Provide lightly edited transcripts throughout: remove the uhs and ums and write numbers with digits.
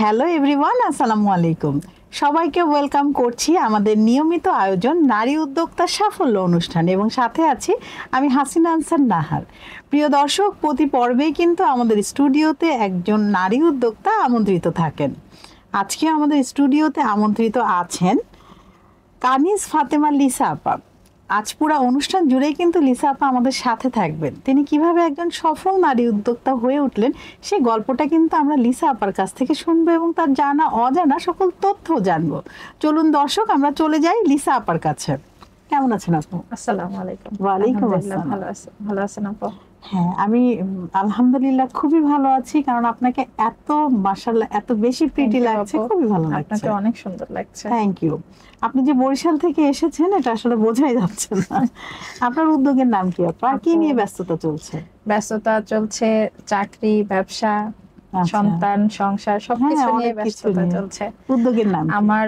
Hello everyone, আসসালামু আলাইকুম। সবাইকে ওয়েলকাম করছি আমাদের নিয়মিত আয়োজন নারী উদ্যোক্তা সাফল্য অনুষ্ঠানে, এবং সাথে আছি আমি হাসিনা আনসার নাহার। প্রিয় দর্শক, প্রতি পর্বেই কিন্তু আমাদের স্টুডিওতে একজন নারী উদ্যোক্তা আমন্ত্রিত থাকেন। আজকে আমাদের স্টুডিওতে আমন্ত্রিত আছেন কানিজ ফাতেমা লিসা আপা। আজ পুরো অনুষ্ঠান জুড়েই কিন্তু লিসা আপা আমাদের সাথে থাকবেন। তিনি কিভাবে একজন সফল নারী উদ্যোক্তা হয়ে উঠলেন সেই গল্পটা কিন্তু আমরা লিসা আপার কাছ থেকে শুনবো, এবং তার জানা অজানা সকল তথ্য জানবো। চলুন দর্শক, আমরা চলে যাই লিসা আপার কাছে। কেমন আছেন আপু? আসসালামু আলাইকুম। ওয়ালাইকুম আসসালাম। ভালো আছেন আপু? হ্যাঁ, আমি আলহামদুলিল্লাহ খুবই ভালো আছি, কারণ আপনাকে এত মাশাআল্লাহ এত বেশি প্রিটি লাগছে, খুবই ভালো লাগছে। আপনাকে অনেক সুন্দর লাগছে। Thank you. আপনি যে বরিশাল থেকে এসেছেন এটা আসলে বোঝাই যাচ্ছে না। আপনার উদ্যোগের নাম কি আপা? কি নিয়ে ব্যস্ততা চলছে? ব্যস্ততা চলছে চাকরি, ব্যবসা, সন্তান, সংসার সবকিছু নিয়ে ব্যস্ততা চলছে। উদ্যোগের নাম? আমার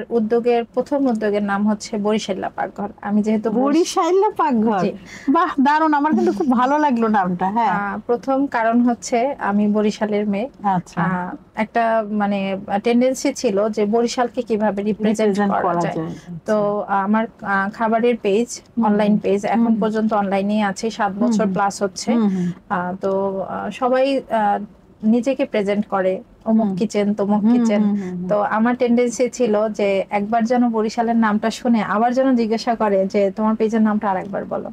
প্রথম উদ্যোগের নাম হচ্ছে বরিশাল্লা পাকঘর। আমি যেহেতু বরিশাল্লা পাকঘর, বাহ দারুণ, আমার কিন্তু খুব ভালো লাগলো নামটা। হ্যাঁ, প্রথম কারণ হচ্ছে আমি বরিশালের মেয়ে। আচ্ছা, একটা মানে টেন্ডেন্সি ছিল যে বরিশালকে কিভাবে রিপ্রেজেন্ট করা যায়। তো আমার খাবারের পেজ, অনলাইন পেজ, এখন পর্যন্ত অনলাইনে আছে, 7 বছর প্লাস হচ্ছে। তো সবাই নিজেকে প্রেজেন্ট করে, অমুক কিচেন তমুক কিচেন। তো আমার টেন্ডেন্সি ছিল যে একবার যেন বরিশালের নামটা শুনে আবার যেন জিজ্ঞাসা করে যে তোমার পেজের নামটা আরেকবার বলো।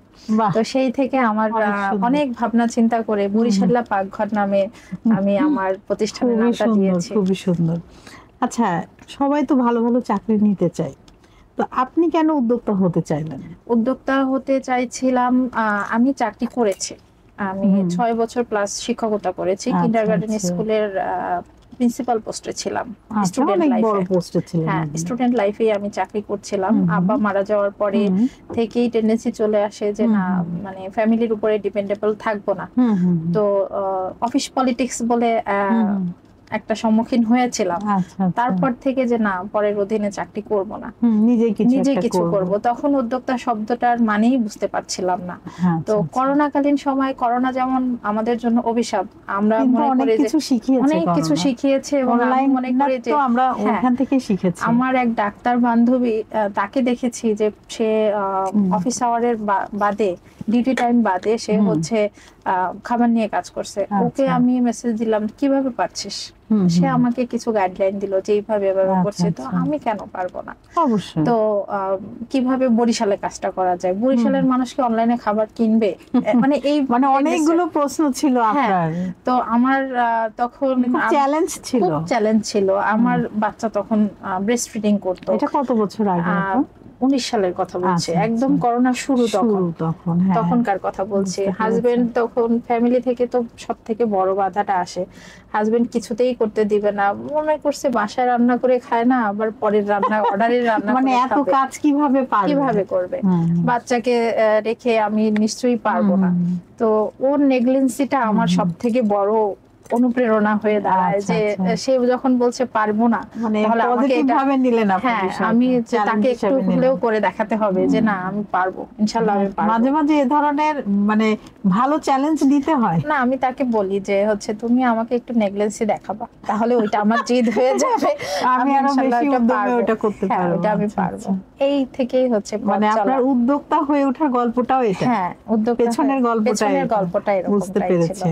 তো সেই থেকে আমার অনেক ভাবনা চিন্তা করে বরিশাল্লা পাকঘর নামে আমি আমার প্রতিষ্ঠানের নামটা দিয়েছি। খুবই সুন্দর। আচ্ছা, সবাই তো ভালো ভালো চাকরি নিতে চায়, তো আপনি কেন উদ্যোক্তা হতে চাইলেন? উদ্যোক্তা হতে চাইছিলাম, আমি চাকরি করেছি। আমি 6 বছর প্লাস শিক্ষকতা করেছি। কিন্ডারগার্টেন স্কুলের প্রিন্সিপাল পোস্টে ছিলাম। স্টুডেন্ট লাইফে আমি চাকরি করছিলাম। আব্বা মারা যাওয়ার পরে থেকেই টেন্ডেন্সি চলে আসে যে না, মানে ফ্যামিলির উপরে ডিপেন্ডেবল থাকবো না। তো অফিস পলিটিক্স বলে একটা সম্মুখীন হয়েছিলাম। তারপর থেকে যে না, পরের অধীনে চাকরি করব না, নিজে কিছু করব। তখন উদ্যোক্তা শব্দটার মানেই বুঝতে পারছিলাম না। তো করোনাকালীন সময়, করোনা যেমন আমাদের জন্য অভিশাপ, আমরা মনে করি যে অনেক কিছু শিখিয়েছে, এবং আমি মনে করি যে আমরা ওখান থেকে শিখেছি। আমার এক ডাক্তার বান্ধবী, তাকে দেখেছি যে সে অফিস আওয়ারের বাদে, ডিউটি টাইম বাদে সে হচ্ছে খাবার নিয়ে কাজ করছে। ওকে আমি মেসেজ দিলাম কিভাবে পারছিস, সে আমাকে কিছু গাইডলাইন দিল যে এইভাবে এভাবে করছে। তো আমি কেন পারবো না? তো কিভাবে বরিশালে কাজটা করা যায়, বরিশালের মানুষকে অনলাইনে খাবার কিনবে, মানে এই অনেকগুলো প্রশ্ন ছিল আপনার। তো আমার তখন চ্যালেঞ্জ ছিল। আমার বাচ্চা তখন ব্রেস্ট ফিডিং করতো। এটা কত বছর আগে? 19 সালের কথা বলছি, একদম করোনা শুরু তখনকার কথা বলছি। হাজবেন্ড তখন, ফ্যামিলি থেকে তো সব থেকে বড় বাধাটা আসে, হাজবেন্ড কিছুতেই করতে দিবে না। মনে করছে বাসায় রান্না করে খায় না, আবার পরের রান্না, অর্ডারের রান্না, মানে এত কাজ কিভাবে করবে? বাচ্চাকে রেখে আমি নিশ্চয়ই পারবো না। তো ওর নেগলিজেন্সিটা আমার সব থেকে বড় অনুপ্রেরণা হয়ে দাঁড়ায়, যে সে যখন বলছে পারবো না, তাহলে আমাকে আমি তাকে একটু হলেও করে দেখাতে হবে যে না, আমি পারবো, ইনশাআল্লাহ আমি পারবো। মাঝে মাঝে এই ধরনের মানে ভালো চ্যালেঞ্জ দিতে হয় না, আমি তাকে বলি যে হচ্ছে তুমি আমাকে একটু নেগলিজেন্সি দেখাবা, তাহলে ওইটা আমার জিদ হয়ে যাবে, আমি আরো বেশি উদ্যমে ওটা করতে পারবো। ওটা আমি পারবো। এই থেকেই হচ্ছে মানে আপনার উদ্যোক্তা হয়ে ওঠার গল্পটাও এটা। হ্যাঁ, পেছনের গল্পটা এরকম বুঝতে পেরেছি।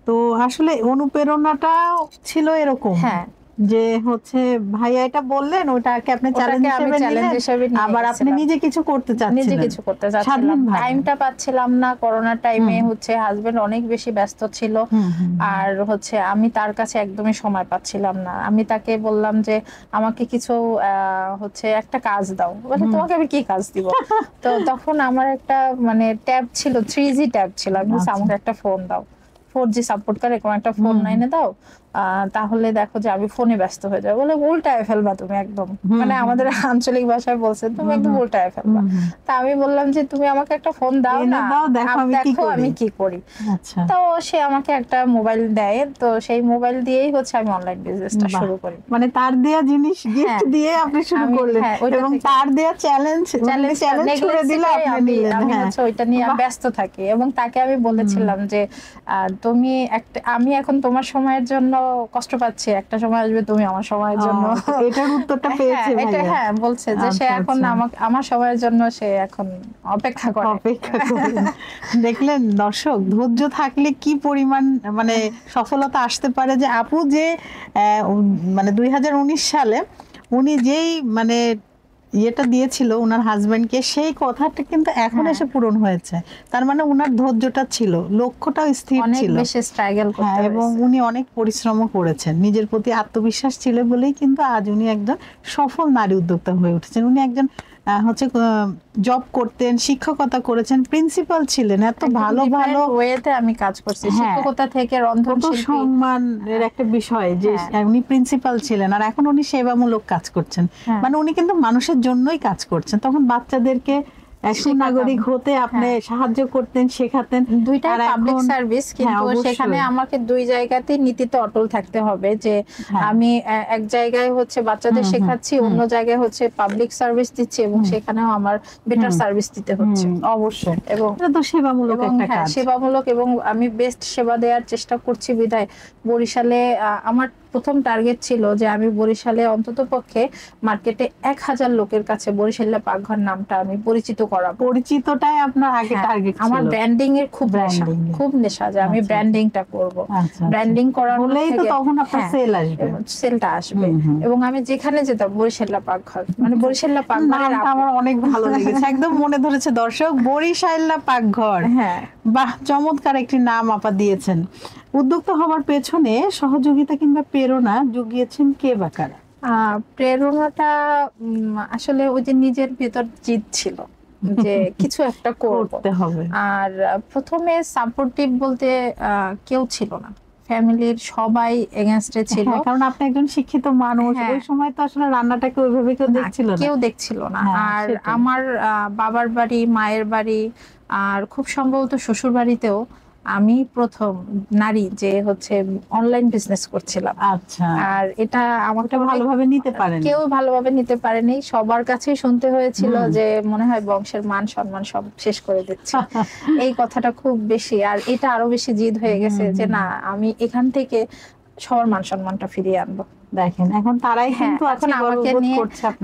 তো আসলে অনুপ্রেরণাটা ছিল এরকম যে হচ্ছে ভাইয়া এটা বললেন, ওটাকে আপনি চ্যালেঞ্জ হিসেবে নিলেন, আবার আপনি নিজে কিছু করতে চাচ্ছিলেন। টাইমটা পাচ্ছিলাম না। করোনার টাইমে হচ্ছে হাজবেন্ড অনেক বেশি ব্যস্ত ছিল, আর হচ্ছে আমি তার কাছে একদমই সময় পাচ্ছিলাম না। আমি তাকে বললাম যে আমাকে কিছু হচ্ছে একটা কাজ দাও। বলে তোমাকে আমি কি কাজ দিব? তো তখন আমার একটা মানে ট্যাব ছিল, 3G ট্যাব ছিল। আমি বলছি আমাকে একটা ফোন দাও, 4G সাপোর্ট করে এরকম একটা ফোন এনে দাও, তাহলে দেখো যে আমি ফোনে ব্যস্ত হয়ে যাবো। বলে উল্টায় ফেলবা তুমি একদম, মানে আমাদের আঞ্চলিক ভাষায় বলছে তুমি একদম উল্টায় ফেলবা। তা আমি বললাম যে তুমি আমাকে একটা ফোন দাও না, দেখো আমি কি করি। তো সে আমাকে একটা মোবাইল দেয়। তো সেই মোবাইল দিয়েই হচ্ছে আমি অনলাইন বিজনেসটা শুরু করি। মানে তার দেয়া জিনিস গিফট দিয়ে আপনি শুরু করলেন, এবং তার দেয়া চ্যালেঞ্জ ছুড়ে দিলে আমি হচ্ছে ওইটা নিয়ে ব্যস্ত থাকি। এবং তাকে আমি বলেছিলাম যে তুমি একটা, আমি এখন তোমার সময়ের জন্য কষ্ট পাচ্ছি, একটা সময় আসবে তুমি আমার সময়ের জন্য। এটার উত্তরটা পেয়েছে হ্যাঁ, এটা ভাইয়া? হ্যাঁ বলছে যে সে আচ্ছা, এখন আচ্ছা। আমাকে, আমার সময়ের জন্য সে এখন অপেক্ষা করে। অপেক্ষা করেন। দেখলেন দর্শক, ধৈর্য থাকলে কি পরিমাণ মানে সফলতা আসতে পারে। যে আপু যে মানে 2019 সালে উনি যেই মানে ইয়েটা দিয়েছিল ওনার হাজবেন্ডকে, সেই কথাটা কিন্তু এখন এসে পূরণ হয়েছে। তার মানে ওনার ধৈর্যটা ছিল, লক্ষ্যটাও স্থির অনেক ছিল, বেশি স্ট্রাগল করতে এবং হয়েছে। উনি অনেক পরিশ্রমও করেছেন। নিজের প্রতি আত্মবিশ্বাস ছিল বলেই কিন্তু আজ উনি একজন সফল নারী উদ্যোক্তা হয়ে উঠেছেন। উনি একজন হচ্ছে জব করতেন, শিক্ষকতা করেছেন, প্রিন্সিপাল ছিলেন, এত ভালো ভালো ওয়েতে আমি কাজ করছি, শিক্ষকতা থেকে রন্ধন কত শিল্পী। সম্মানের একটা বিষয় যে উনি প্রিন্সিপাল ছিলেন আর এখন উনি সেবামূলক কাজ করছেন। মানে উনি কিন্তু মানুষের জন্যই কাজ করছেন। তখন বাচ্চাদেরকে সুনাগরিক হতে আপনি সাহায্য করতেন, শেখাতেন। দুইটাই পাবলিক সার্ভিস, কিন্তু সেখানে আমাকে দুই জায়গাতেই নীতিতে অটল থাকতে হবে যে আমি এক জায়গায় হচ্ছে বাচ্চাদের শেখাচ্ছি, অন্য জায়গায় হচ্ছে পাবলিক সার্ভিস দিচ্ছি, এবং সেখানেও আমার বেটার সার্ভিস দিতে হচ্ছে। অবশ্যই, এবং এটা তো সেবামূলক একটা কাজ। সেবামূলক, এবং আমি বেস্ট সেবা দেওয়ার চেষ্টা করছি বিধায় বরিশালে আমার প্রথম টার্গেট ছিল যে আমি বরিশালে অন্তত পক্ষে মার্কেটে 1000 লোকের কাছে বরিশাল্লা পাকঘর নামটা আমি পরিচিত করাবো। পরিচিতটাই আপনার আগে টার্গেট ছিল? আমার ব্র্যান্ডিং এর খুব নেশা যে আমি ব্র্যান্ডিংটা করব। ব্র্যান্ডিং করার বলেই তো তখন আপনার সেল আসবে, সেলটা আসবে। এবং আমি যেখানে যেতাম বরিশাল্লা পাকঘর, মানে বরিশাল্লা পাকঘরের আমার অনেক ভালো লেগেছে, একদম মনে ধরেছে দর্শক, বরিশাল্লা পাকঘর। হ্যাঁ, বাহ, চমৎকার একটি নাম আপা দিয়েছেন। উদ্যোক্তা হওয়ার পেছনে সহযোগিতা কিংবা প্রেরণা জুগিয়েছেন কে বা কারা? প্রেরণাটা আসলে ওই যে নিজের ভেতর জিদ ছিল যে কিছু একটা করতে হবে। আর প্রথমে সাপোর্টিভ বলতে কেউ ছিল না, ফ্যামিলির সবাই এগেইনস্টে ছিল, কারণ আপনি একজন শিক্ষিত মানুষ। ওই সময় তো আসলে রান্নাটাকে ওইভাবে কেউ দেখছিল না। আর আমার বাবার বাড়ি, মায়ের বাড়ি, আর খুব সম্ভবত শ্বশুর বাড়িতেও আমি প্রথম নারী যে হচ্ছে অনলাইন বিজনেস করছিলাম। আচ্ছা। আর এটা আমাকে ভালোভাবে নিতে পারেনি, কেউ ভালোভাবে নিতে পারেনি। সবার কাছেই শুনতে হয়েছিল যে মনে হয় বংশের মান সম্মান সব শেষ করে দিচ্ছে, এই কথাটা খুব বেশি। আর এটা আরো বেশি জিদ হয়ে গেছে যে না, আমি এখান থেকে সবার মান সম্মানটা ফিরিয়ে আনবো। দেখেন এখন তারাই কিন্তু এখন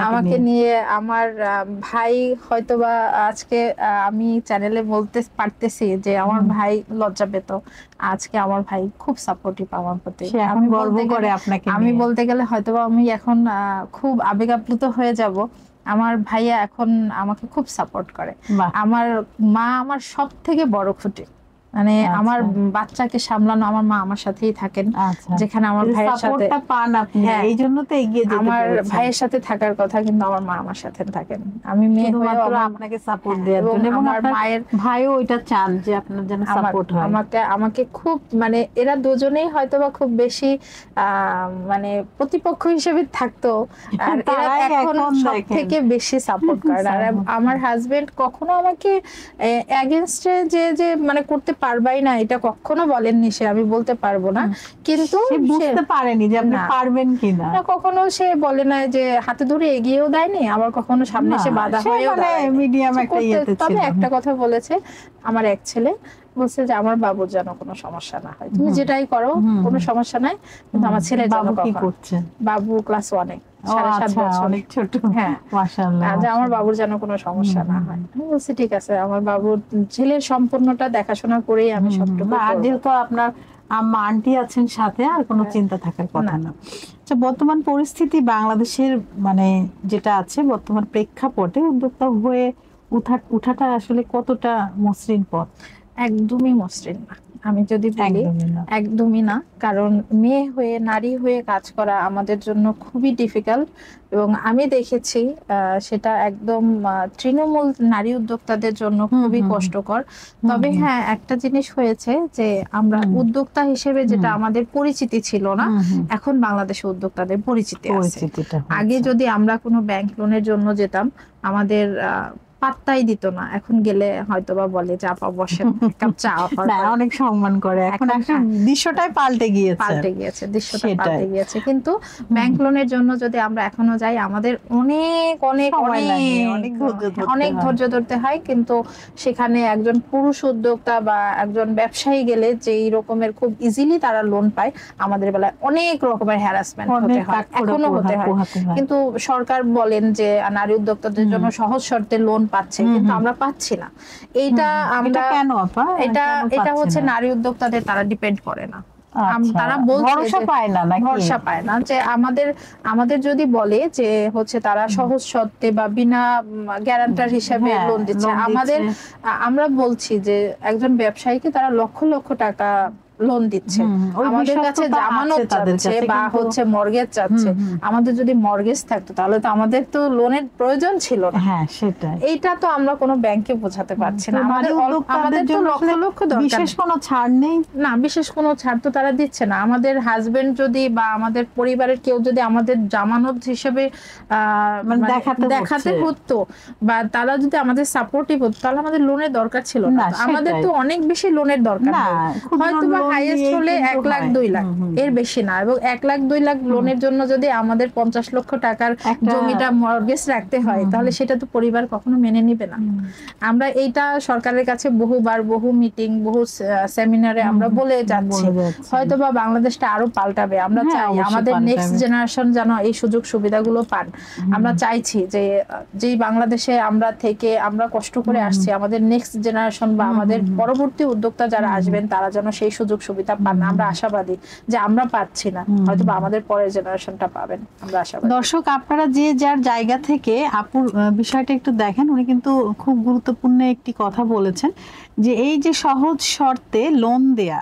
আমাকে নিয়ে আমার ভাই হয়তোবা আজকে আমি চ্যানেলে বলতে পারতেছি যে আমার ভাই লজ্জা পেত, আজকে আমার ভাই খুব সাপোর্টিভ আমার প্রতি। আমি গর্ব করে আপনাকে, আমি বলতে গেলে হয়তোবা আমি এখন খুব আবেগ আপ্লুত হয়ে যাব। আমার ভাইয়া এখন আমাকে খুব সাপোর্ট করে। আমার মা আমার সব থেকে বড় খুঁটি, মানে আমার বাচ্চাকে সামলানো আমার মা আমার সাথেই থাকেন। যেখানে আমার ভাইয়ের সাথে পান আপনি, এই জন্য তো এগিয়ে যেতে আমার ভাইয়ের সাথে থাকার কথা, কিন্তু আমার মা আমার সাথে থাকেন। আমি মেয়ে হয়েও আপনাকে সাপোর্ট দেওয়ার জন্য, এবং আমার মায়ের ভাইও ওইটা চান যে আপনার জন্য সাপোর্ট হয়। আমাকে খুব, মানে এরা দুজনেই হয়তোবা খুব বেশি মানে প্রতিপক্ষ হিসেবে থাকতো, আর এরা এখন সবথেকে বেশি সাপোর্ট করে। আর আমার হাজবেন্ড কখনো আমাকে এগেইনস্টে যে মানে করতে পারবাই না এটা কখনো বলেননি সে, আমি বলতে পারবো না, কিন্তু বুঝতে পারেনি যে আপনি পারবেন কিনা। কখনো সে বলে না যে হাতে ধরে এগিয়েও দেয়নি, আবার কখনো সামনে এসে বাধা হয়েও দাঁড়ায়নি। মিডিয়াম একটা ইয়েতে ছিল। তবে একটা কথা বলেছে আমার এক ছেলে, বলছে যে আমার বাবুর যেন কোনো সমস্যা না হয়, তুমি যেটাই করো কোনো সমস্যা নাই, কিন্তু আমার ছেলে যেন। বাবু ক্লাস 1-এ, 7.5 বছর, অনেক ছোট। হ্যাঁ, মাশাআল্লাহ। আমার বাবুর যেন কোনো সমস্যা না হয়। আমি বলছি ঠিক আছে, আমার বাবুর ছেলের সম্পূর্ণটা দেখাশোনা করেই আমি সবটুকু করব। যেহেতু আপনার আম্মা আন্টি আছেন সাথে, আর কোনো চিন্তা থাকার কথা না। আচ্ছা, বর্তমান পরিস্থিতি বাংলাদেশের মানে যেটা আছে বর্তমান প্রেক্ষাপটে উদ্যোক্তা হয়ে উঠাটা আসলে কতটা মসৃণ পথ? একদমই মসৃণ না, আমি যদি বলি একদমই না। কারণ মেয়ে হয়ে, নারী হয়ে কাজ করা আমাদের জন্য খুবই ডিফিকাল্ট, এবং আমি দেখেছি সেটা একদম তৃণমূল নারী উদ্যোক্তাদের জন্য খুবই কষ্টকর। তবে হ্যাঁ, একটা জিনিস হয়েছে যে আমরা উদ্যোক্তা হিসেবে যেটা আমাদের পরিচিতি ছিল না, এখন বাংলাদেশে উদ্যোক্তাদের পরিচিতি আছে। আগে যদি আমরা কোনো ব্যাংক লোনের জন্য যেতাম, আমাদের পাত্তাই দিত না। এখন গেলে হয়তো বা বলে যে আপা বসেন, এক কাপ চা অফার না, অনেক সম্মান করে। এখন একটা দৃশ্যটাই পাল্টে গিয়েছে। দৃশ্যটা পাল্টে গিয়েছে। কিন্তু ব্যাংক লোনের জন্য যদি আমরা এখনো যাই, আমাদের অনেক অনেক সময় লাগে, অনেক ধৈর্য ধরতে হয়। কিন্তু সেখানে একজন পুরুষ উদ্যোক্তা বা একজন ব্যবসায়ী গেলে যেই রকমের খুব ইজিলি তারা লোন পায়, আমাদের বেলায় অনেক রকমের হ্যারাসমেন্ট হতে হয়, এখনো হতে হয়। কিন্তু সরকার বলেন যে নারী উদ্যোক্তাদের জন্য সহজ শর্তে লোন পাচ্ছে, কিন্তু আমরা পাচ্ছি না। এইটা আমরা কেন আপা? এটা হচ্ছে নারী উদ্যোক্তাদের, তারা ডিপেন্ড করে না। তারা বলছে ভরসা পায় না যে আমাদের যদি বলে যে হচ্ছে তারা সহজ শর্তে বা বিনা গ্যারান্টার হিসেবে লোন দিচ্ছে, আমরা বলছি যে একজন ব্যবসায়ীকে তারা লক্ষ লক্ষ টাকা লোন দিচ্ছে, আমাদের কাছে জামানত চাচ্ছে বা হচ্ছে মর্গেজ চাচ্ছে। আমাদের যদি মর্গেজ থাকতো তাহলে তো আমাদের তো লোনের প্রয়োজন ছিল না। হ্যাঁ, সেটাই। এইটা তো আমরা কোনো ব্যাংকে বোঝাতে পারছি না। আমাদের তো লক্ষ লক্ষ দরকার, বিশেষ কোনো ছাড় নেই না, বিশেষ কোনো ছাড় তো তারা দিচ্ছে না। আমাদের হাজবেন্ড যদি বা আমাদের পরিবারের কেউ যদি আমাদের জামানত হিসেবে দেখাতে হতো বা তারা যদি আমাদের সাপোর্টিভ হতো, তাহলে আমাদের লোনের দরকার ছিল না। আমাদের তো অনেক বেশি লোনের দরকার, হয়তো বা হাইয়েস্ট হলে 1 লাখ 2 লাখ, এর বেশি না। এবং 1 লাখ 2 লাখ লোনের জন্য যদি আমাদের 50 লক্ষ টাকার জমিটা মর্গেজ রাখতে হয়, তাহলে সেটা তো পরিবার কখনো মেনে নিবে না। আমরা এইটা সরকারের কাছে বহুবার, বহু মিটিং, বহু সেমিনারে আমরা বলে যাচ্ছি। হয়তো বা বাংলাদেশটা আরো পাল্টাবে। আমরা চাই আমাদের নেক্সট জেনারেশন যেন এই সুযোগ সুবিধাগুলো পান। আমরা চাইছি যে যেই বাংলাদেশে আমরা কষ্ট করে আসছি, আমাদের নেক্সট জেনারেশন বা আমাদের পরবর্তী উদ্যোক্তা যারা আসবেন, তারা যেন সেই সুযোগ সুবিধা পান। আমরা আশাবাদী যে আমরা পাচ্ছি না, হয়তো আমাদের পরের জেনারেশনটা পাবেন, আমরা আশাবাদী। দর্শক, আপনারা যে যার জায়গা থেকে আপুর বিষয়টা একটু দেখেন। উনি কিন্তু খুব গুরুত্বপূর্ণ একটি কথা বলেছেন যে এই যে সহজ শর্তে লোন দেয়া,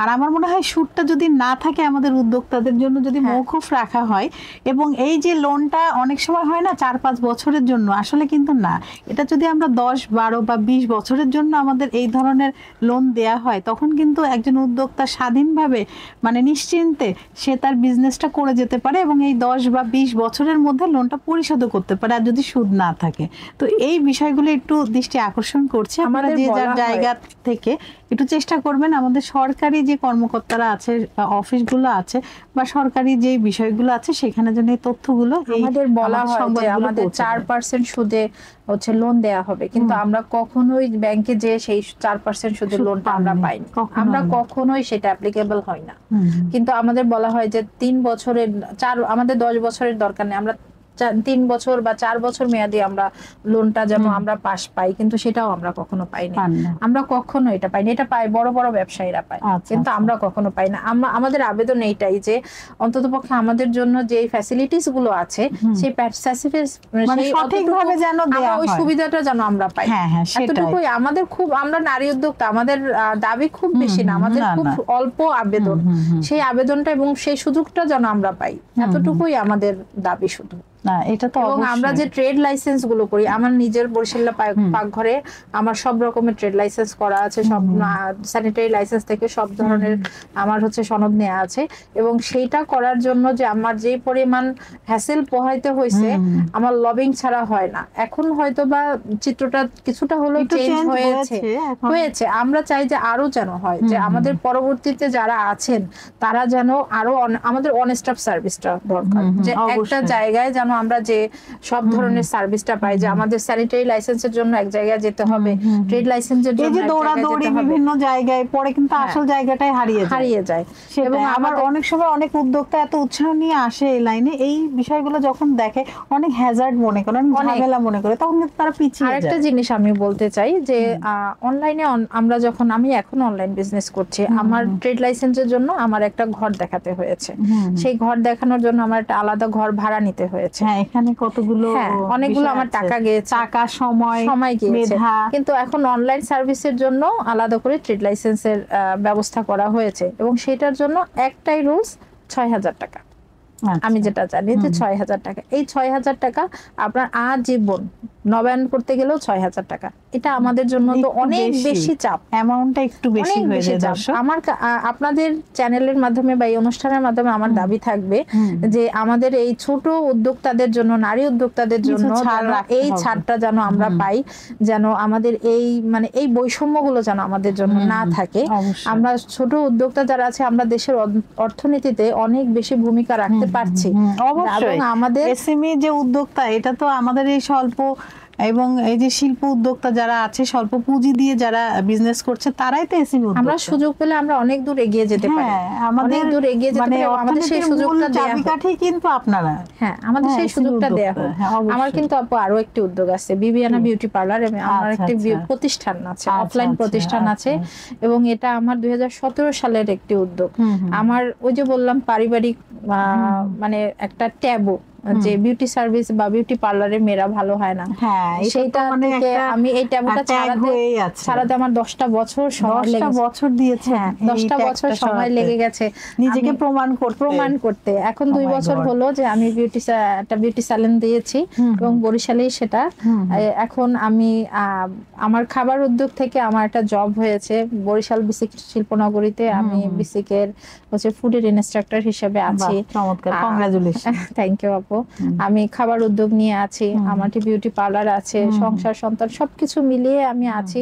আর আমার মনে হয় সুদটা যদি না থাকে আমাদের উদ্যোক্তাদের জন্য, যদি মৌকুফ রাখা হয়, এবং এই যে লোনটা অনেক সময় হয় না 4-5 বছরের জন্য, আসলে কিন্তু না, এটা যদি আমরা 10, 12 বা 20 বছরের জন্য আমাদের এই ধরনের লোন দেয়া হয়, তখন কিন্তু একজন উদ্যোক্তা স্বাধীনভাবে, মানে নিশ্চিন্তে সে তার বিজনেসটা করে যেতে পারে এবং এই 10 বা 20 বছরের মধ্যে লোনটা পরিশোধ করতে পারে, আর যদি সুদ না থাকে। তো এই বিষয়গুলো একটু দৃষ্টি আকর্ষণ করছে। আমাদের যে যার জায়গা থেকে একটু চেষ্টা করবেন, আমাদের সরকারি যে কর্মকর্তারা আছে, অফিসগুলো আছে বা সরকারি যে বিষয়গুলো আছে, সেখানে যেন এই তথ্যগুলো আমাদের বলা হয় যে আমাদের 4% সুদে হচ্ছে লোন দেয়া হবে, কিন্তু আমরা কখনোই ব্যাংকে যে সেই 4% সুদের লোনটা আমরা পাইনি। আমরা কখনোই সেটা অ্যাপ্লিকেবল হয় না। কিন্তু আমাদের বলা হয় যে 3 বছরের আমাদের 10 বছরের দরকার নেই, আমরা 3 বছর বা 4 বছর মেয়াদি আমরা লোনটা যেন আমরা পাস পাই, কিন্তু সেটাও আমরা কখনো পাইনি। আমরা কখনো এটা পাইনি। এটা পায় বড় বড় ব্যবসায়ীরা পায়, কিন্তু আমরা কখনো পাই না। আমাদের আবেদন এইটাই যে অন্ততপক্ষে আমাদের জন্য যে ফ্যাসিলিটিস গুলো আছে, সেই সঠিকভাবে যেন দেয়া হয়, ওই সুবিধাটা যেন আমরা পাই। এতটুকুই আমাদের আমরা নারী উদ্যোক্তা, আমাদের দাবি খুব বেশি না, আমাদের খুব অল্প আবেদন। সেই আবেদনটা এবং সেই সুযোগটা যেন আমরা পাই, এতটুকুই আমাদের দাবি শুধু। এবং আমরা যে ট্রেড লাইসেন্স গুলো করি, আমার নিজের বরিশাল পাকঘরে আমার সব রকমের ট্রেড লাইসেন্স করা আছে, সব স্যানিটারি লাইসেন্স থেকে সব ধরনের আমার হচ্ছে সনদ নেওয়া আছে। এবং সেইটা করার জন্য যে আমার যে পরিমাণ হ্যাসেল পোহাইতে হয়েছে, আমার লবিং ছাড়া হয় না। এখন হয়তো বা চিত্রটা কিছুটা হলেও চেঞ্জ হয়েছে। আমরা চাই যে আরো যেন হয়, যে আমাদের পরবর্তীতে যারা আছেন তারা যেন আরো আমাদের অন স্টাফ সার্ভিসটা দরকার, যে একটা জায়গায় যেন আমরা যে সব ধরনের সার্ভিসটা পাই, যে আমাদের স্যানিটারি লাইসেন্সের জন্য এক জায়গায় যেতে হবে, ট্রেড লাইসেন্সের জন্য দৌড়াদৌড়ি বিভিন্ন জায়গায় পরে কিন্তু আসল জায়গাটাই হারিয়ে যায়। এবং আমার অনেক সময় অনেক উদ্যোক্তা এত উৎসাহ নিয়ে আসে এই লাইনে, এই বিষয়গুলো যখন দেখে অনেক হ্যাজার্ড মনে করে, অনেক ঝামেলা মনে করে, তখন কিন্তু তারা পিছিয়ে যায়। আরেকটা জিনিস আমি বলতে চাই যে অনলাইনে আমি এখন অনলাইন বিজনেস করছি, আমার ট্রেড লাইসেন্সের জন্য আমার একটা ঘর দেখাতে হয়েছে। সেই ঘর দেখানোর জন্য আমার একটা আলাদা ঘর ভাড়া নিতে হয়েছে। এখানে কতগুলো অনেকগুলো আমার টাকা গিয়েছে, সময় গিয়েছে। কিন্তু এখন অনলাইন সার্ভিসের জন্য আলাদা করে ট্রেড লাইসেন্সের ব্যবস্থা করা হয়েছে, এবং সেটার জন্য একটাই রুলস ৬,০০০ টাকা। আমি যেটা জানি যে ৬,০০০ টাকা, এই ৬,০০০ টাকা আপনার আজীবন নবায়ন করতে গেলেও 6,000 টাকা। এটা আমাদের জন্য তো অনেক বেশি চাপ, অ্যামাউন্টটা একটু বেশি হয়ে যায় চাপ। দর্শক। আমার আপনাদের চ্যানেলের মাধ্যমে বা এই অনুষ্ঠানের মাধ্যমে আমার দাবি থাকবে যে আমাদের এই ছোট উদ্যোক্তাদের জন্য, নারী উদ্যোক্তাদের জন্য এই ছাড়টা যেন আমরা পাই, যেন আমাদের এই মানে এই বৈষম্যগুলো যেন আমাদের জন্য না থাকে। আমরা ছোট উদ্যোক্তা যারা আছে, আমরা দেশের অর্থনীতিতে অনেক বেশি ভূমিকা রাখতে পারছি। অবশ্যই আমাদের এসএমই যে উদ্যোক্তা, এটা তো আমাদের এই স্বল্প এবং এই যে শিল্প উদ্যোক্তা যারা আছে, স্বল্প পুঁজি দিয়ে যারা বিজনেস করছে, তারাই তো এসএমই উদ্যোক্তা। আমরা সুযোগ পেলে আমরা অনেক দূর এগিয়ে যেতে পারি। আমাদের দূর এগিয়ে যেতে পারি। আমাদের সেই সুযোগটা চাবিকাঠি কিন্তু আপনারা। আমাদের সেই সুযোগটা দেয়া হোক। আমার কিন্তু আপু আরো একটি উদ্যোগ আছে, বিবিয়ানা বিউটি পার্লার। আমার একটি প্রতিষ্ঠান আছে, অফলাইন প্রতিষ্ঠান আছে, এবং এটা আমার 2017 সালের একটি উদ্যোগ। আমার ওই যে বললাম পারিবারিক মানে একটা ট্যাবু, যে বিউটি সার্ভিস বা বিউটি পার্লারে মেয়েরা ভালো হয় না, সেইটা থেকে আমি এই ট্যাবুটা ছাড়াতে আমার 10টা বছর সময় লেগেছে। 10টা বছর দিয়েছে। 10টা বছর সময় লেগে গেছে নিজেকে প্রমাণ করতে। এখন 2 বছর হলো যে আমি একটা বিউটি স্যালন দিয়েছি, এবং বরিশালেই সেটা। এখন আমি আমার খাবার উদ্যোগ থেকে আমার একটা জব হয়েছে বরিশাল বিসিক শিল্পনগরীতে। আমি বিসিকের হচ্ছে ফুডের ইনস্ট্রাক্টর হিসেবে আছি। কংগ্রাচুলেশন। থ্যাংক ইউ আপু। আমি খাবার উদ্যোগ নিয়ে আছি, আমার বিউটি পার্লার আছে, সংসার সন্তান সবকিছু মিলিয়ে আমি আছি।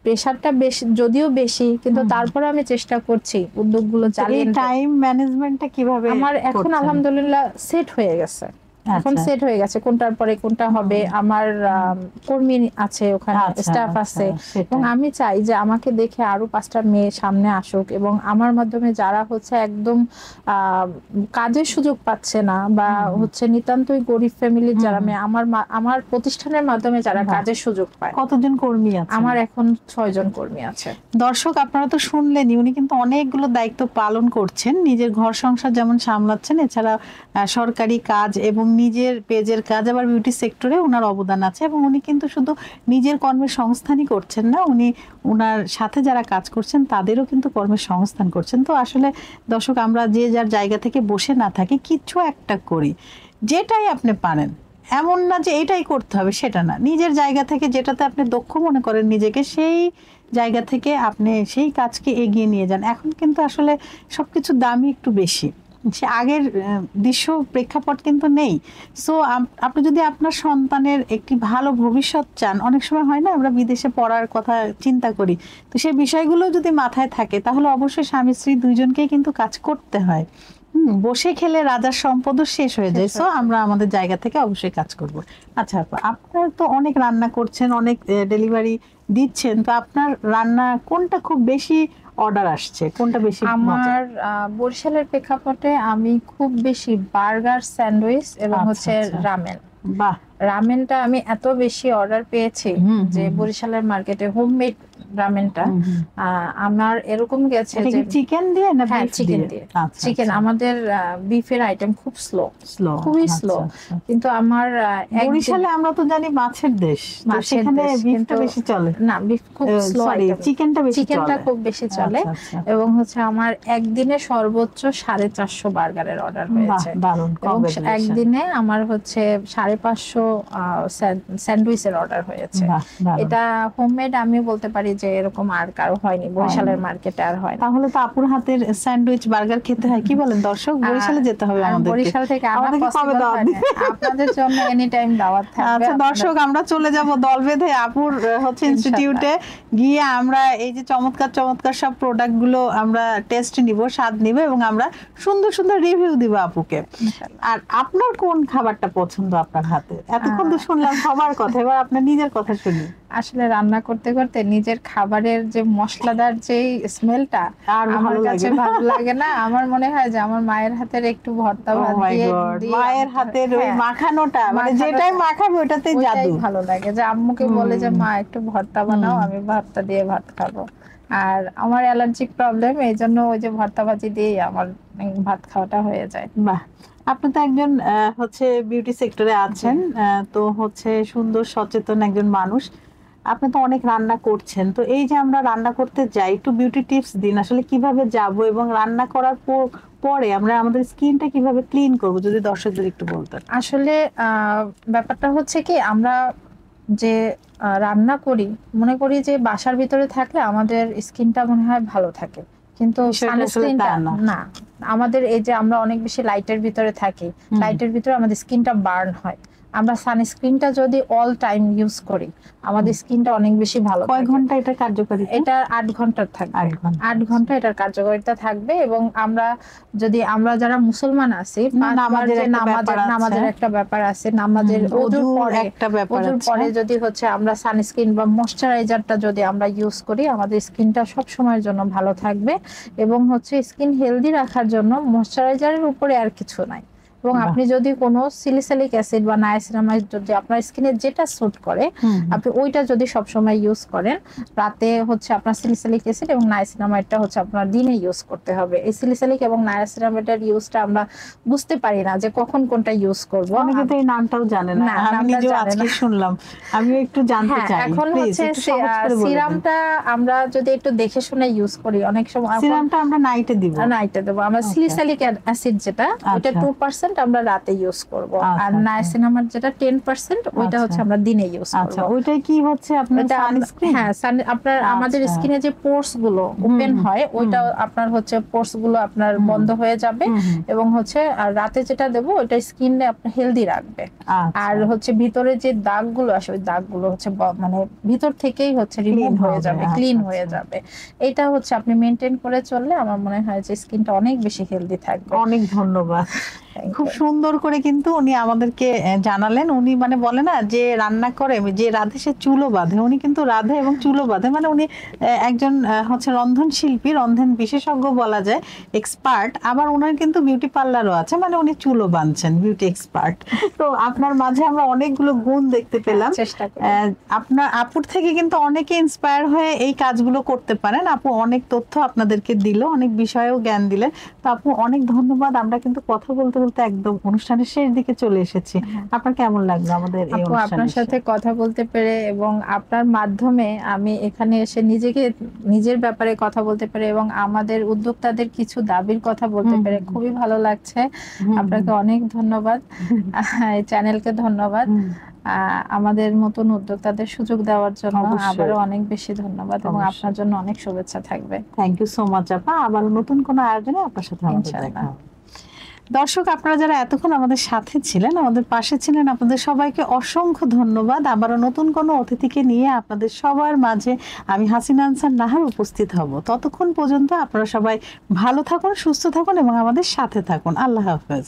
প্রেশারটা বেশি, যদিও বেশি, কিন্তু তারপরে আমি চেষ্টা করছি উদ্যোগগুলো চালিয়ে। টাইম ম্যানেজমেন্টটা কিভাবে? আমার এখন আলহামদুলিল্লাহ সেট হয়ে গেছে। এখন সেট হয়ে গেছে কোনটার পরে কোনটা হবে। আমার কর্মী আছে, ওখানে স্টাফ আছে, এবং আমি চাই যে আমাকে দেখে আরো 5টা মেয়ে সামনে আসুক, এবং আমার মাধ্যমে যারা হচ্ছে একদম কাজের সুযোগ পাচ্ছে না, বা হচ্ছে নিতান্তই গরিব ফ্যামিলির যারা মেয়ে, আমার প্রতিষ্ঠানের মাধ্যমে যারা কাজের সুযোগ পায়। কতজন কর্মী আছে? আমার এখন 6 জন কর্মী আছে। দর্শক, আপনারা তো শুনলেনই, উনি কিন্তু অনেকগুলো দায়িত্ব পালন করছেন। নিজের ঘর সংসার যেমন সামলাচ্ছেন, এছাড়া সরকারি কাজ এবং নিজের পেজের কাজ, আবার বিউটি সেক্টরে ওনার অবদান আছে। এবং উনি কিন্তু শুধু নিজের কর্মের সংস্থানই করছেন না, উনি ওনার সাথে যারা কাজ করছেন তাদেরও কিন্তু কর্মের সংস্থান করছেন। তো আসলে দর্শক, আমরা যে যার জায়গা থেকে বসে না থাকি, কিছু একটা করি, যেটাই আপনি পারেন। এমন না যে এটাই করতে হবে, সেটা না। নিজের জায়গা থেকে যেটাতে আপনি দক্ষ মনে করেন নিজেকে, সেই জায়গা থেকে আপনি সেই কাজকে এগিয়ে নিয়ে যান। এখন কিন্তু আসলে সবকিছুর দামই একটু বেশি, সে আগের দৃশ্য প্রেক্ষাপট কিন্তু নেই। সো আপনি যদি আপনার সন্তানের একটি ভালো ভবিষ্যৎ চান, অনেক সময় হয় না আমরা বিদেশে পড়ার কথা চিন্তা করি, তো সেই বিষয়গুলো যদি মাথায় থাকে, তাহলে অবশ্যই স্বামী স্ত্রী দুইজনকেই কিন্তু কাজ করতে হয়। বসে খেলে রাজার সম্পদও শেষ হয়ে যায়। সো আমরা আমাদের জায়গা থেকে অবশ্যই কাজ করব। আচ্ছা, আপনার তো অনেক রান্না করছেন, অনেক ডেলিভারি দিচ্ছেন, তো আপনার রান্না কোনটা খুব বেশি অর্ডার আসছে, কোনটা বেশি? আমার বরিশালের প্রেক্ষাপটে আমি খুব বেশি বার্গার, স্যান্ডউইচ এবং হচ্ছে রামেন। বাহ, রামেনটা আমি এত বেশি অর্ডার পেয়েছি যে বরিশালের মার্কেটে হোমমেড রামেনটা আমার এরকম গেছে যে চিকেন দিয়ে না? হ্যাঁ, চিকেন দিয়ে। চিকেন, আমাদের বিফের আইটেম খুব খুবই স্লো। কিন্তু আমার বরিশালে আমরা তো জানি মাছের দেশ, সেখানে বিফটা বেশি চলে না, বিফ খুব স্লো, চিকেনটা খুব বেশি চলে। এবং হচ্ছে আমার একদিনে সর্বোচ্চ 450 বার্গারের অর্ডার হয়েছে, এবং একদিনে আমার হচ্ছে 550 স্যান্ডউইচের অর্ডার হয়েছে। এটা হোমমেড আমি বলতে পারি যে এরকম আর কারো হয়নি, বরিশালের মার্কেটে আর হয়। তাহলে তো আপুর হাতের স্যান্ডউইচ বার্গার খেতে হয়, কি বলেন দর্শক? বরিশালে যেতে হবে আমাদের, বরিশাল থেকে আপনাদের জন্য এনি টাইম দাওয়াত থাকবে। আচ্ছা দর্শক, আমরা চলে যাব দল বেঁধে আপুর হচ্ছে ইনস্টিটিউটে গিয়ে আমরা এই যে চমৎকার চমৎকার সব প্রোডাক্ট গুলো আমরা টেস্ট নিব, স্বাদ নিব, এবং আমরা সুন্দর সুন্দর রিভিউ দিব আপুকে। আর আপনার কোন খাবারটা পছন্দ আপনার হাতে? এতক্ষণ তো শুনলাম সবার কথা, এবার আপনার নিজের কথা শুনি। আসলে রান্না করতে করতে নিজের খাবারের যে মশলাদার যে স্মেলটা আমার কাছে ভালো লাগে না। আমার মনে হয় যে আমার মায়ের হাতের একটু ভর্তা ভাত দিয়ে, মায়ের হাতের ওই মাখানোটা, মানে যেটাই মাখাবে ওটাতেই জাদু, ভালো লাগে। যে আম্মুকে বলে যে মা একটু ভর্তা বানাও, আমি ভর্তা দিয়ে ভাত খাবো। আর আমার অ্যালার্জিক প্রবলেম, এই জন্য ওই যে ভর্তা ভাজি দিয়ে আমার ভাত খাওয়াটা হয়ে যায়। বাহ, আপনি তো একজন হচ্ছে বিউটি সেক্টরে আছেন, তো হচ্ছে সুন্দর সচেতন একজন মানুষ। আপনি তো অনেক রান্না করছেন, তো এই যে আমরা রান্না করতে যাই, একটু বিউটি টিপস দিন, আসলে কিভাবে যাব এবং রান্না করার পরে আমরা আমাদের স্কিনটা কিভাবে ক্লিন করব, যদি দর্শকদের একটু বলতেন। আসলে ব্যাপারটা হচ্ছে কি, আমরা যে রান্না করি, মনে করি যে বাসার ভিতরে থাকলে আমাদের স্কিনটা মনে হয় ভালো থাকে, কিন্তু বিষয়টা আসলে সানস্ক্রিনটা তা না। না। আমাদের এই যে আমরা অনেক বেশি লাইটের ভিতরে থাকি, লাইটের ভিতরে আমাদের স্কিনটা বার্ন হয়। আমরা সানস্ক্রিনটা যদি অল টাইম ইউজ করি আমাদের স্কিনটা অনেক বেশি ভালো কয় থাকে। ঘন্টা এটা কার্যকারিতা? এটা 8 ঘন্টার থাকবে। 8 ঘন্টা। 8 ঘন্টা এটার কার্যকারিতা থাকবে। এবং আমরা যারা মুসলমান আছি, নামাজের একটা ব্যাপার আছে। নামাজের একটা ব্যাপার আছে, নামাজের ওযুর পরে একটা ব্যাপার ওযুর আছে। পরে যদি হচ্ছে আমরা সানস্ক্রিন বা ময়শ্চারাইজারটা যদি আমরা ইউজ করি আমাদের স্কিনটা সব সময়ের জন্য ভালো থাকবে। এবং হচ্ছে স্কিন হেলদি রাখার জন্য ময়শ্চারাইজারের উপরে আর কিছু নাই। এবং আপনি যদি কোনো সিলিসালিক অ্যাসিড বা নায়াসিনামাইড যদি আপনার স্কিনে যেটা স্যুট করে আপনি ওইটা যদি সব সময় ইউজ করেন, রাতে হচ্ছে আপনার সিলিসালিক অ্যাসিড এবং নায়াসিনামাইডটা হচ্ছে আপনার দিনে ইউজ করতে হবে। এই সিলিসালিক এবং নায়াসিনামাইডের ইউজটা আমরা বুঝতে পারি না যে কখন কোনটা ইউজ করব। অনেকে তো এই নামটাও জানে না, না, আমি নামটা নিজেও জানে আজকে না। শুনলাম, আমিও একটু জানতে চাই। এখন প্লিজ হচ্ছে একটু সহজ করে বলে দিন। সিরামটা আমরা যদি একটু দেখে শুনে ইউজ করি, অনেক সময় সিরামটা আমরা নাইটে দিব। নাইটে দেবো। আমরা সিলিসালিক অ্যাসিড যেটা ওটা 2% আমরা রাতে ইউজ করব, আর নায়াসিনামাইড যেটা 10% ওইটা হচ্ছে আমরা দিনে ইউজ করব। আচ্ছা, ওইটাই কি হচ্ছে আপনার সানস্ক্রিন? হ্যাঁ, আপনার আমাদের স্কিনে যে পোরস গুলো ওপেন হয় ওইটা আপনার হচ্ছে পোরস গুলো আপনার বন্ধ হয়ে যাবে। এবং হচ্ছে আর রাতে যেটা দেবো ওইটা স্কিনে আপনার হেলদি রাখবে। আর হচ্ছে ভিতরে যে দাগগুলো আসে ওই দাগগুলো হচ্ছে মানে ভিতর থেকেই হচ্ছে রিমুভ হয়ে যাবে, ক্লিন হয়ে যাবে। এটা হচ্ছে আপনি মেনটেন করে চললে আমার মনে হয় যে স্কিনটা অনেক বেশি হেলদি থাকবে। অনেক ধন্যবাদ। খুব সুন্দর করে কিন্তু উনি আমাদেরকে জানালেন। উনি মানে বলে না যে রান্না করে যে রাধে সে চুলো বাঁধে, উনি কিন্তু রাধে এবং চুলো বাঁধে। মানে উনি একজন হচ্ছে রন্ধন শিল্পী, রন্ধন বিশেষজ্ঞ বলা যায়, এক্সপার্ট। আবার ওনার কিন্তু বিউটি পার্লারও আছে, মানে উনি চুলো বাঁধছেন, বিউটি এক্সপার্ট। তো আপনার মাঝে আমরা অনেকগুলো গুণ দেখতে পেলাম। চেষ্টা করি। আপনার আপুর থেকে কিন্তু অনেকে ইন্সপায়ার হয়ে এই কাজগুলো করতে পারেন। আপু অনেক তথ্য আপনাদেরকে দিল, অনেক বিষয়েও জ্ঞান দিলেন। তো আপু অনেক ধন্যবাদ। আমরা কিন্তু কথা বলতে বলতে একদম অনুষ্ঠানের শেষ দিকে চলে এসেছি। আপনার কেমন লাগলো আমাদের এই আপু অনুষ্ঠানে? আপনার সাথে কথা বলতে পেরে এবং আপনার মাধ্যমে আমি এখানে এসে নিজের ব্যাপারে কথা বলতে পেরে এবং আমাদের উদ্যোক্তাদের কিছু দাবির কথা বলতে পেরে খুবই ভালো লাগছে। আপনাকে অনেক ধন্যবাদ, এই চ্যানেলকে ধন্যবাদ, আমাদের নতুন উদ্যোক্তাদের সুযোগ দেওয়ার জন্য আবারও অনেক বেশি ধন্যবাদ এবং আপনার জন্য অনেক শুভেচ্ছা থাকবে। থ্যাংক ইউ সো মাচ আপা। আবার নতুন কোনো আয়োজনে আপনার সাথে আমাদের দেখা হবে। দর্শক, আপনারা যারা এতক্ষণ আমাদের সাথে ছিলেন, আমাদের পাশে ছিলেন, আপনাদের সবাইকে অসংখ্য ধন্যবাদ। আবারও নতুন কোনো অতিথিকে নিয়ে আপনাদের সবার মাঝে আমি হাসিনা আনসার নাহার উপস্থিত হব। ততক্ষণ পর্যন্ত আপনারা সবাই ভালো থাকুন, সুস্থ থাকুন এবং আমাদের সাথে থাকুন। আল্লাহ হাফেজ।